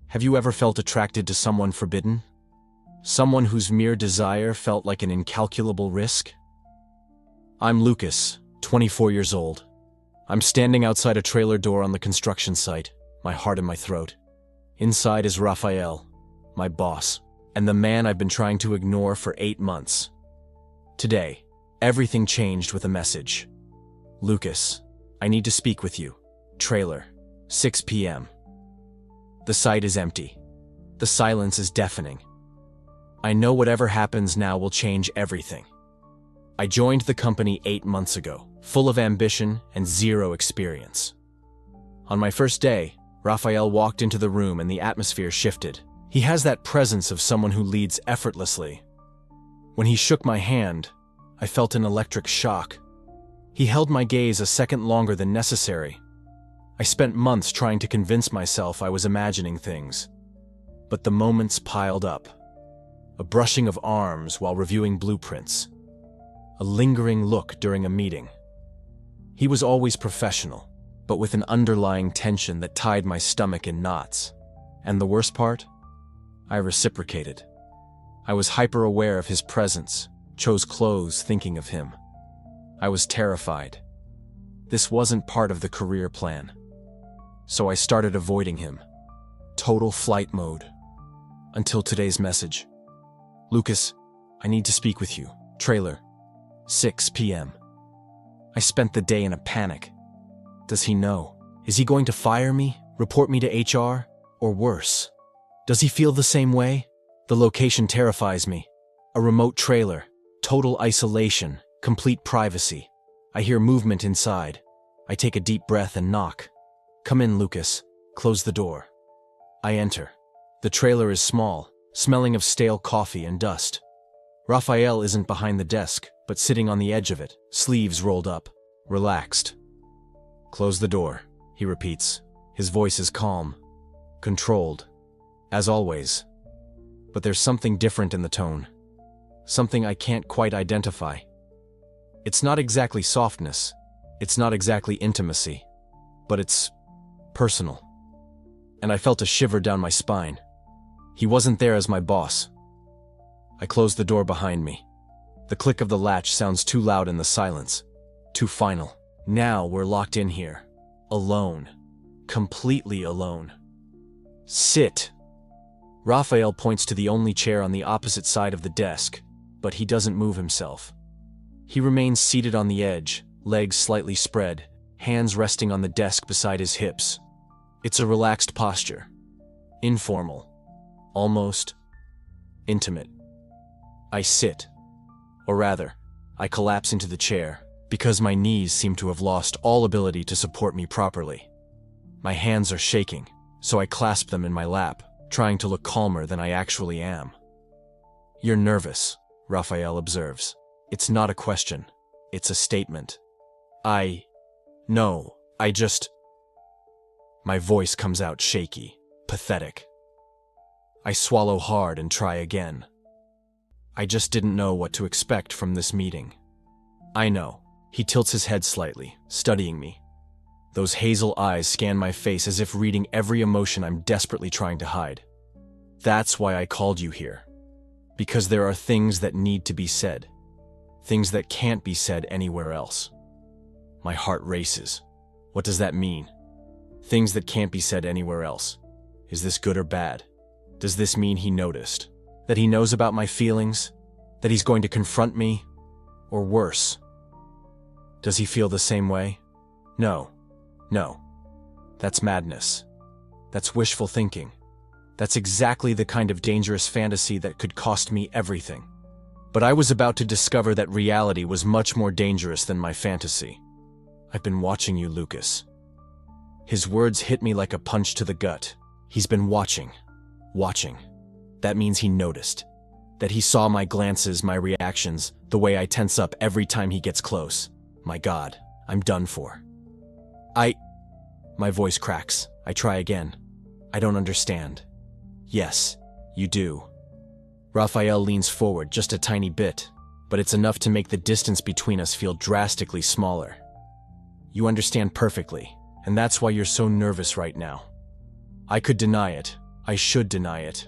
Have you ever felt attracted to someone forbidden? Someone whose mere desire felt like an incalculable risk? I'm Lucas, 24 years old. I'm standing outside a trailer door on the construction site, my heart in my throat. Inside is Raphael, my boss, and the man I've been trying to ignore for 8 months. Today, everything changed with a message. Lucas, I need to speak with you. Trailer, 6 p.m. The site is empty. The silence is deafening. I know whatever happens now will change everything. I joined the company 8 months ago, full of ambition and zero experience. On my first day, Raphael walked into the room and the atmosphere shifted. He has that presence of someone who leads effortlessly. When he shook my hand, I felt an electric shock. He held my gaze a second longer than necessary. I spent months trying to convince myself I was imagining things. But the moments piled up. A brushing of arms while reviewing blueprints. A lingering look during a meeting. He was always professional, but with an underlying tension that tied my stomach in knots. And the worst part? I reciprocated. I was hyper-aware of his presence, chose clothes thinking of him. I was terrified. This wasn't part of the career plan. So I started avoiding him. Total flight mode. Until today's message. Lucas, I need to speak with you. Trailer, 6 p.m. I spent the day in a panic. Does he know? Is he going to fire me, report me to HR, or worse? Does he feel the same way? The location terrifies me. A remote trailer, total isolation, complete privacy. I hear movement inside. I take a deep breath and knock. Come in, Lucas. Close the door. I enter. The trailer is small, smelling of stale coffee and dust. Raphael isn't behind the desk, but sitting on the edge of it, sleeves rolled up, relaxed. Close the door, he repeats. His voice is calm, controlled, as always. But there's something different in the tone. Something I can't quite identify. It's not exactly softness. It's not exactly intimacy. But it's personal. And I felt a shiver down my spine. He wasn't there as my boss. I closed the door behind me. The click of the latch sounds too loud in the silence. Too final. Now we're locked in here. Alone. Completely alone. Sit. Raphael points to the only chair on the opposite side of the desk, but he doesn't move himself. He remains seated on the edge, legs slightly spread, hands resting on the desk beside his hips. It's a relaxed posture. Informal. Almost intimate. I sit. Or rather, I collapse into the chair, because my knees seem to have lost all ability to support me properly. My hands are shaking, so I clasp them in my lap, trying to look calmer than I actually am. You're nervous, Raphael observes. It's not a question. It's a statement. No, I just... My voice comes out shaky, pathetic. I swallow hard and try again. I just didn't know what to expect from this meeting. I know. He tilts his head slightly, studying me. Those hazel eyes scan my face as if reading every emotion I'm desperately trying to hide. That's why I called you here. Because there are things that need to be said. Things that can't be said anywhere else. My heart races. What does that mean? Things that can't be said anywhere else. Is this good or bad? Does this mean he noticed? That he knows about my feelings? That he's going to confront me? Or worse? Does he feel the same way? No. That's madness. That's wishful thinking. That's exactly the kind of dangerous fantasy that could cost me everything. But I was about to discover that reality was much more dangerous than my fantasy. I've been watching you, Lucas. His words hit me like a punch to the gut. He's been watching. That means he noticed. That he saw my glances, my reactions, the way I tense up every time he gets close. My God, I'm done for. My voice cracks. I try again. I don't understand. Yes, you do. Raphael leans forward just a tiny bit, but it's enough to make the distance between us feel drastically smaller. You understand perfectly, and that's why you're so nervous right now. I could deny it. I should deny it,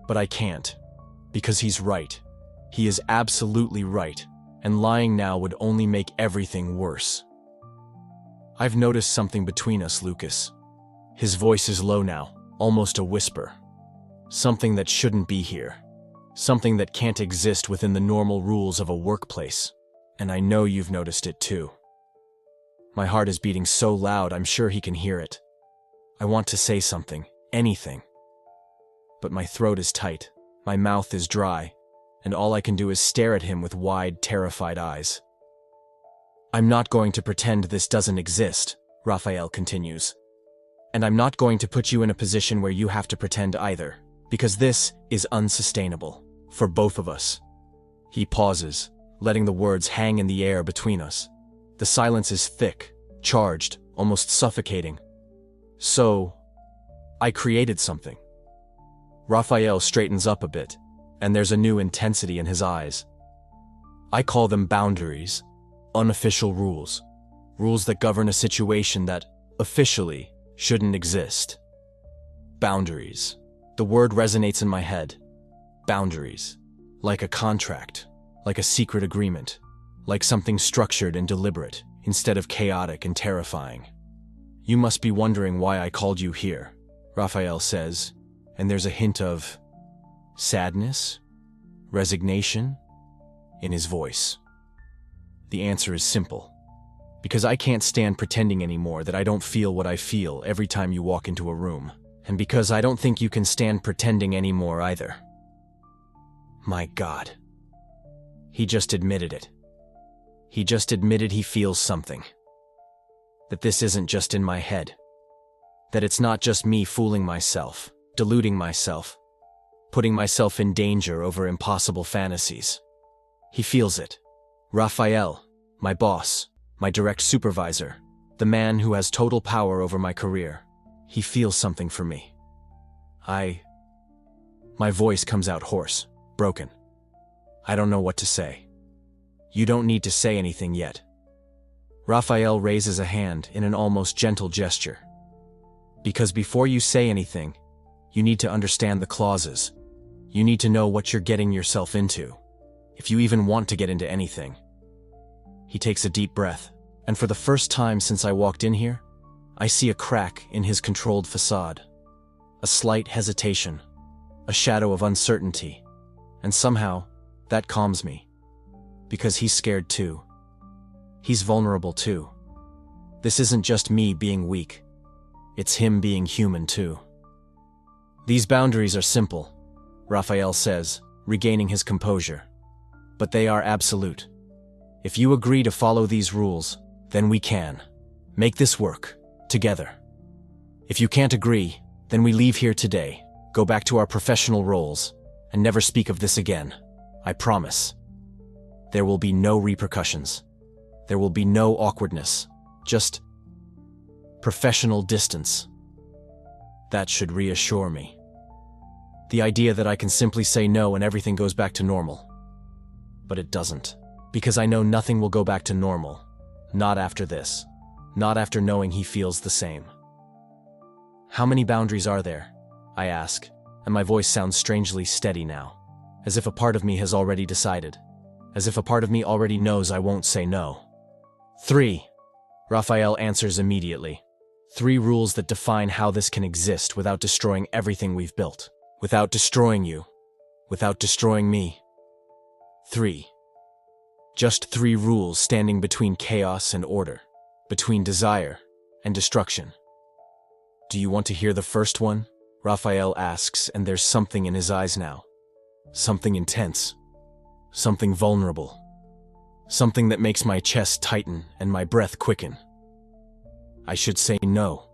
but I can't. Because he's right. He is absolutely right, and lying now would only make everything worse. I've noticed something between us, Lucas. His voice is low now, almost a whisper. Something that shouldn't be here. Something that can't exist within the normal rules of a workplace. And I know you've noticed it too. My heart is beating so loud, I'm sure he can hear it. I want to say something, anything. But my throat is tight, my mouth is dry, and all I can do is stare at him with wide, terrified eyes. I'm not going to pretend this doesn't exist, Raphael continues. And I'm not going to put you in a position where you have to pretend either, because this is unsustainable, for both of us. He pauses, letting the words hang in the air between us. The silence is thick, charged, almost suffocating. So, I created something. Raphael straightens up a bit, and there's a new intensity in his eyes. I call them boundaries, unofficial rules. Rules that govern a situation that, officially, shouldn't exist. Boundaries. The word resonates in my head. Boundaries. Like a contract, like a secret agreement, like something structured and deliberate, instead of chaotic and terrifying. You must be wondering why I called you here, Raphael says, and there's a hint of sadness, resignation in his voice. The answer is simple. Because I can't stand pretending anymore that I don't feel what I feel every time you walk into a room. And because I don't think you can stand pretending anymore either. My God. He just admitted it. He just admitted he feels something. That this isn't just in my head. That it's not just me fooling myself, deluding myself, putting myself in danger over impossible fantasies. He feels it. Raphael, my boss, my direct supervisor, the man who has total power over my career. He feels something for me. My voice comes out hoarse, broken. I don't know what to say. You don't need to say anything yet. Raphael raises a hand in an almost gentle gesture. Because before you say anything, you need to understand the clauses. You need to know what you're getting yourself into, if you even want to get into anything. He takes a deep breath, and for the first time since I walked in here, I see a crack in his controlled facade. A slight hesitation, a shadow of uncertainty, and somehow, that calms me. Because he's scared too. He's vulnerable too. This isn't just me being weak. It's him being human too. These boundaries are simple, Raphael says, regaining his composure. But they are absolute. If you agree to follow these rules, then we can. Make this work. Together. If you can't agree, then we leave here today, go back to our professional roles, and never speak of this again. I promise. There will be no repercussions. There will be no awkwardness. Just professional distance. That should reassure me. The idea that I can simply say no and everything goes back to normal. But it doesn't. Because I know nothing will go back to normal. Not after this. Not after knowing he feels the same. How many boundaries are there? I ask, and my voice sounds strangely steady now. As if a part of me has already decided. As if a part of me already knows I won't say no. 3. Raphael answers immediately. 3 rules that define how this can exist without destroying everything we've built. Without destroying you. Without destroying me. 3. Just 3 rules standing between chaos and order. Between desire and destruction. Do you want to hear the first one? Raphael asks, and there's something in his eyes now. Something intense. Something vulnerable. Something that makes my chest tighten and my breath quicken. I should say no.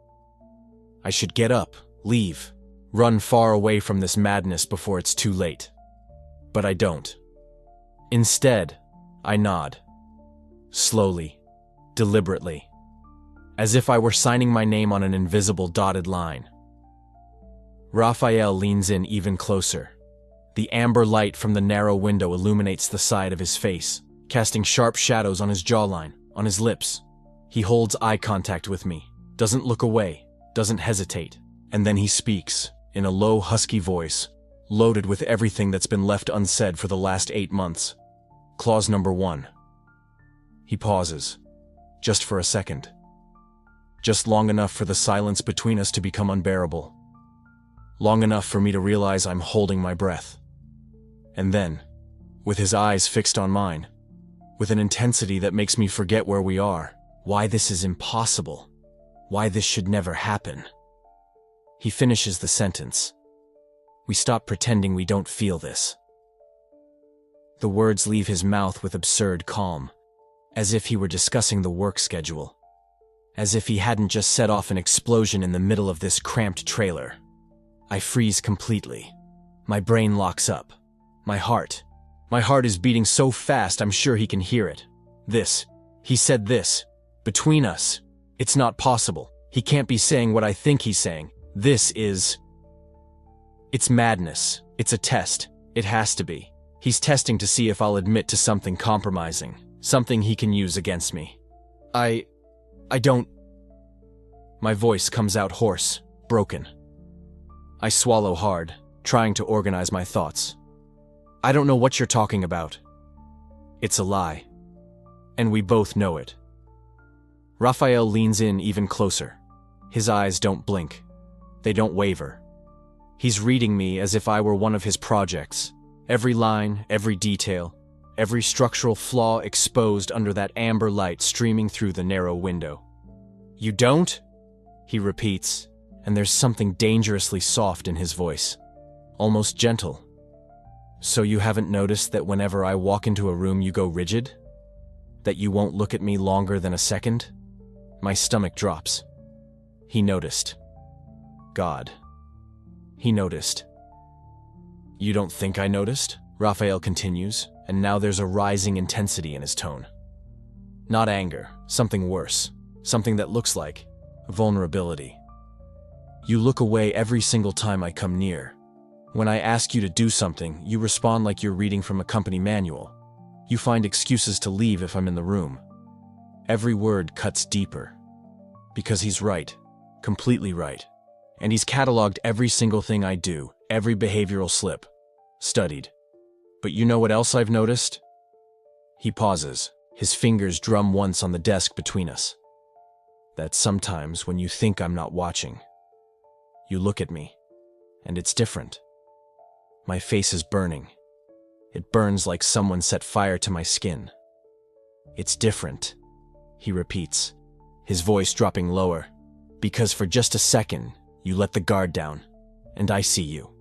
I should get up, leave, run far away from this madness before it's too late. But I don't. Instead, I nod. Slowly. Deliberately, as if I were signing my name on an invisible dotted line. Raphael leans in even closer. The amber light from the narrow window illuminates the side of his face, casting sharp shadows on his jawline, on his lips. He holds eye contact with me, doesn't look away, doesn't hesitate, and then he speaks, in a low, husky voice, loaded with everything that's been left unsaid for the last 8 months. Clause number 1. He pauses, just for a second. Just long enough for the silence between us to become unbearable. Long enough for me to realize I'm holding my breath. And then, with his eyes fixed on mine, with an intensity that makes me forget where we are, why this is impossible, why this should never happen, he finishes the sentence. We stop pretending we don't feel this. The words leave his mouth with absurd calm, as if he were discussing the work schedule, as if he hadn't just set off an explosion in the middle of this cramped trailer. I freeze completely. My brain locks up. My heart is beating so fast I'm sure he can hear it. He said this. Between us, it's not possible. He can't be saying what I think he's saying. It's madness. It's a test. It has to be. He's testing to see if I'll admit to something compromising, something he can use against me. I don't. My voice comes out hoarse, broken. I swallow hard, trying to organize my thoughts. I don't know what you're talking about. It's a lie. And we both know it. Raphael leans in even closer. His eyes don't blink. They don't waver. He's reading me as if I were one of his projects. Every line, every detail, every structural flaw exposed under that amber light streaming through the narrow window. You don't? He repeats, and there's something dangerously soft in his voice, almost gentle. So you haven't noticed that whenever I walk into a room you go rigid? That you won't look at me longer than a second? My stomach drops. He noticed. God. He noticed. You don't think I noticed? Raphael continues, and now there's a rising intensity in his tone. Not anger, something worse, something that looks like vulnerability. You look away every single time I come near. When I ask you to do something, you respond like you're reading from a company manual. You find excuses to leave if I'm in the room. Every word cuts deeper. Because he's right, completely right. And he's cataloged every single thing I do, every behavioral slip. Studied. But you know what else I've noticed? He pauses. His fingers drum once on the desk between us. That sometimes when you think I'm not watching, you look at me, and it's different. My face is burning. It burns like someone set fire to my skin. It's different, he repeats, his voice dropping lower, because for just a second, you let the guard down, and I see you.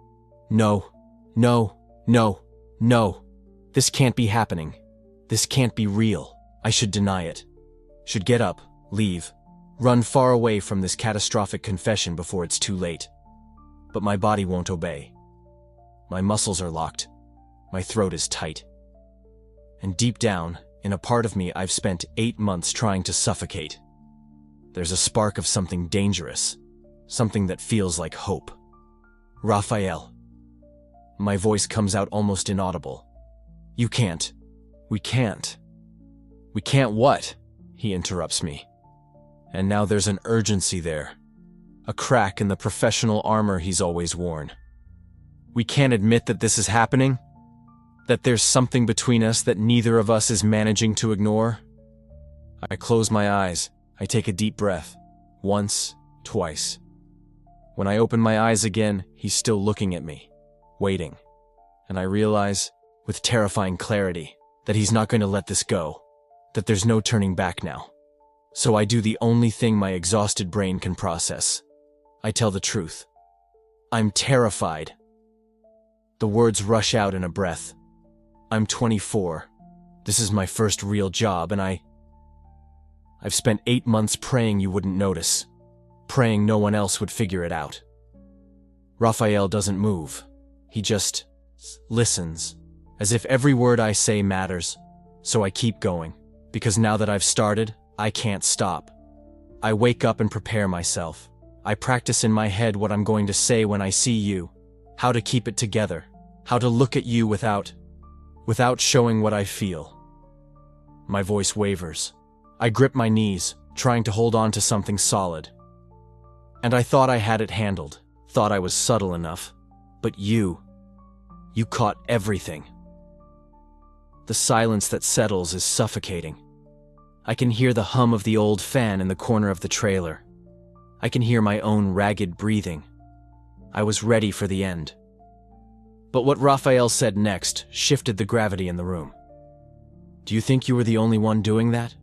No, no, no, no. This can't be happening. This can't be real. I should deny it. Should get up, leave, run far away from this catastrophic confession before it's too late. But my body won't obey. My muscles are locked. My throat is tight. And deep down, in a part of me I've spent 8 months trying to suffocate. There's a spark of something dangerous, something that feels like hope. Raphael. My voice comes out almost inaudible. You can't. We can't. We can't what? He interrupts me. And now there's an urgency there. A crack in the professional armor he's always worn. We can't admit that this is happening? That there's something between us that neither of us is managing to ignore? I close my eyes. I take a deep breath. Once, twice. When I open my eyes again, he's still looking at me, waiting. And I realize, with terrifying clarity, that he's not going to let this go, that there's no turning back now. So I do the only thing my exhausted brain can process. I tell the truth. I'm terrified. The words rush out in a breath. I'm 24. This is my first real job, and I've spent 8 months praying you wouldn't notice, praying no one else would figure it out. Raphael doesn't move. He just listens, as if every word I say matters. So I keep going, because now that I've started, I can't stop. I wake up and prepare myself. I practice in my head what I'm going to say when I see you, how to keep it together, how to look at you without showing what I feel. My voice wavers. I grip my knees, trying to hold on to something solid. And I thought I had it handled. thought I was subtle enough. But you caught everything. The silence that settles is suffocating. I can hear the hum of the old fan in the corner of the trailer. I can hear my own ragged breathing. I was ready for the end. But what Raphael said next shifted the gravity in the room. Do you think you were the only one doing that?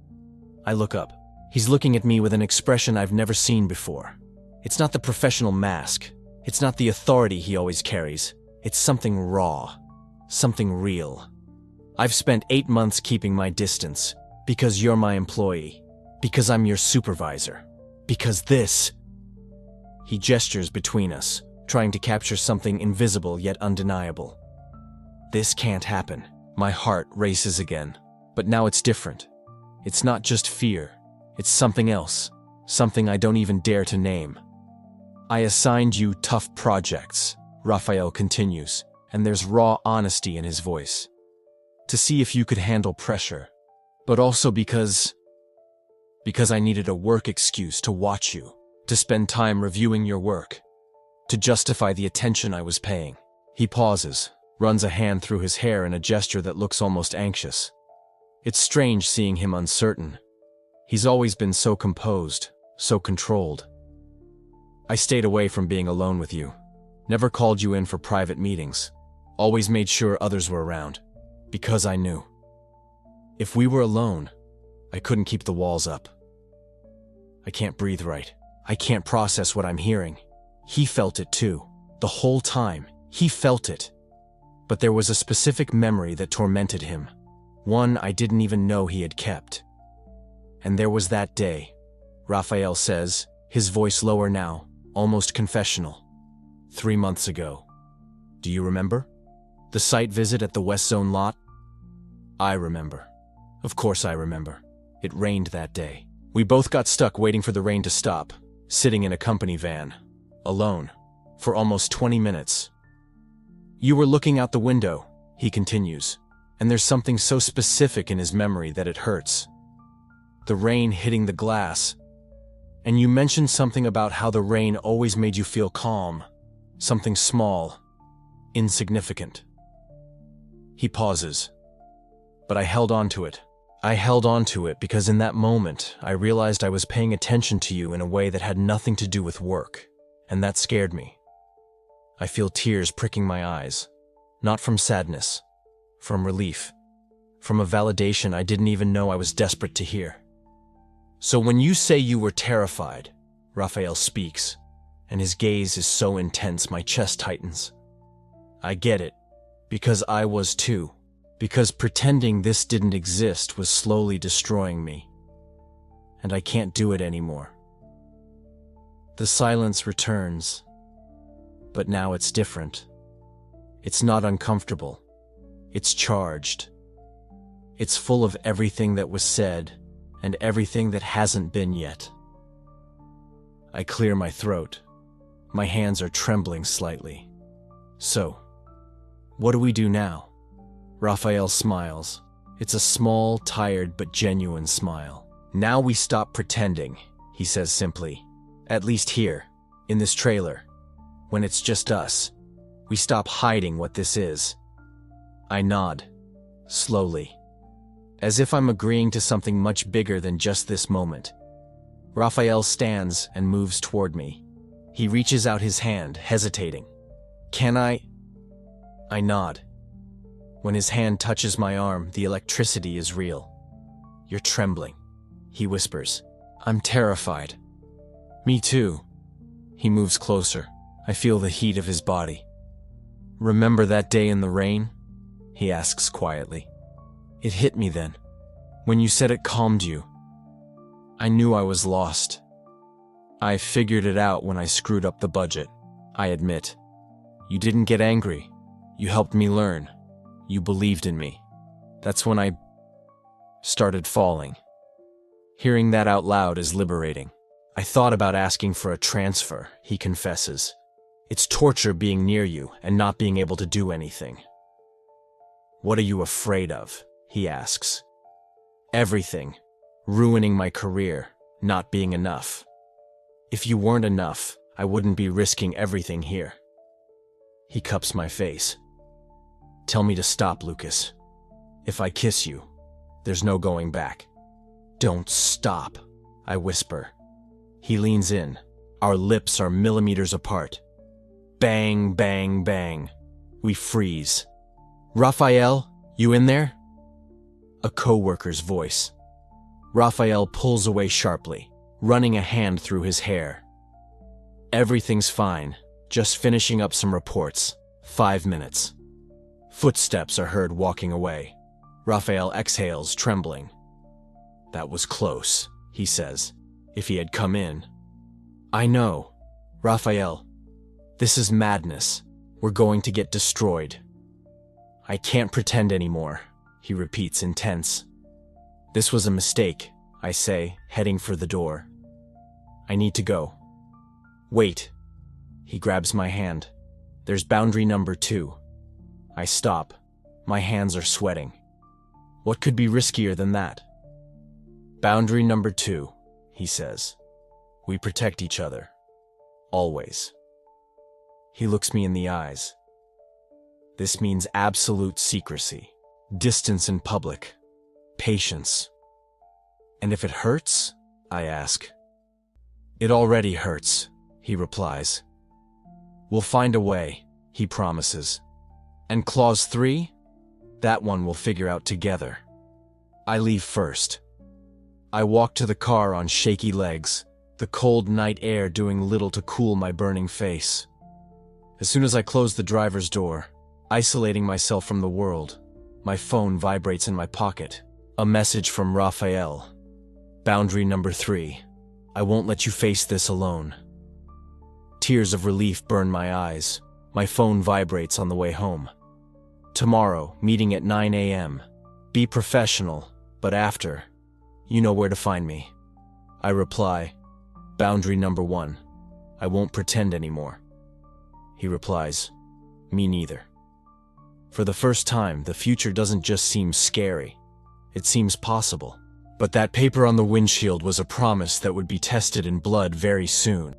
I look up. He's looking at me with an expression I've never seen before. It's not the professional mask. It's not the authority he always carries. It's something raw. Something real. I've spent 8 months keeping my distance because you're my employee. Because I'm your supervisor. Because this... He gestures between us, trying to capture something invisible yet undeniable. This can't happen. My heart races again. But now it's different. It's not just fear. It's something else. Something I don't even dare to name. I assigned you tough projects, Raphael continues, and there's raw honesty in his voice. To see if you could handle pressure. But also because I needed a work excuse to watch you, to spend time reviewing your work, to justify the attention I was paying. He pauses, runs a hand through his hair in a gesture that looks almost anxious. It's strange seeing him uncertain. He's always been so composed, so controlled. I stayed away from being alone with you. Never called you in for private meetings. Always made sure others were around. Because I knew. If we were alone, I couldn't keep the walls up. I can't breathe right. I can't process what I'm hearing. He felt it too. The whole time, he felt it. But there was a specific memory that tormented him. One I didn't even know he had kept. And there was that day, Raphael says, his voice lower now, almost confessional. 3 months ago. Do you remember? The site visit at the West Zone lot? I remember. Of course I remember. It rained that day. We both got stuck waiting for the rain to stop, sitting in a company van, alone, for almost 20 minutes. You were looking out the window, he continues, and there's something so specific in his memory that it hurts. The rain hitting the glass. And you mentioned something about how the rain always made you feel calm, something small, insignificant. He pauses. But I held on to it. I held on to it because in that moment, I realized I was paying attention to you in a way that had nothing to do with work, and that scared me. I feel tears pricking my eyes, not from sadness, from relief, from a validation I didn't even know I was desperate to hear. So when you say you were terrified, Raphael speaks, and his gaze is so intense my chest tightens. I get it, because I was too. Because pretending this didn't exist was slowly destroying me. And I can't do it anymore. The silence returns. But now it's different. It's not uncomfortable. It's charged. It's full of everything that was said, and everything that hasn't been yet. I clear my throat. My hands are trembling slightly. So, what do we do now? Raphael smiles. It's a small, tired, but genuine smile. Now we stop pretending, he says simply. At least here, in this trailer. When it's just us. We stop hiding what this is. I nod. Slowly. As if I'm agreeing to something much bigger than just this moment. Raphael stands and moves toward me. He reaches out his hand, hesitating. Can I? I nod. When his hand touches my arm, the electricity is real. You're trembling, he whispers. I'm terrified. Me too. He moves closer. I feel the heat of his body. Remember that day in the rain? He asks quietly. It hit me then. When you said it calmed you. I knew I was lost. I figured it out when I screwed up the budget. I admit. You didn't get angry. You helped me learn. You believed in me. That's when I started falling. Hearing that out loud is liberating. I thought about asking for a transfer, he confesses. It's torture being near you and not being able to do anything. What are you afraid of? He asks. Everything. Ruining my career, not being enough. If you weren't enough, I wouldn't be risking everything here. He cups my face. Tell me to stop, Lucas. If I kiss you, there's no going back. Don't stop, I whisper. He leans in. Our lips are millimeters apart. Bang, bang, bang. We freeze. Raphael, you in there? A co-worker's voice. Raphael pulls away sharply, running a hand through his hair. Everything's fine, just finishing up some reports. 5 minutes. Footsteps are heard walking away. Raphael exhales, trembling. That was close, he says. If he had come in. I know. Raphael, this is madness. We're going to get destroyed. I can't pretend anymore, he repeats, intense. This was a mistake, I say, heading for the door. I need to go. Wait. He grabs my hand. There's boundary number 2. I stop. My hands are sweating. What could be riskier than that? Boundary number 2, he says. We protect each other. Always. He looks me in the eyes. This means absolute secrecy, distance in public, patience. And if it hurts? I ask. It already hurts, he replies. We'll find a way, he promises. And clause 3? That one we'll figure out together. I leave first. I walk to the car on shaky legs, the cold night air doing little to cool my burning face. As soon as I close the driver's door, isolating myself from the world, my phone vibrates in my pocket. A message from Raphael. Boundary number 3. I won't let you face this alone. Tears of relief burn my eyes. My phone vibrates on the way home. Tomorrow, meeting at 9 a.m. Be professional, but after, you know where to find me. I reply, boundary number 1. I won't pretend anymore. He replies, me neither. For the first time, the future doesn't just seem scary. It seems possible. But that paper on the windshield was a promise that would be tested in blood very soon.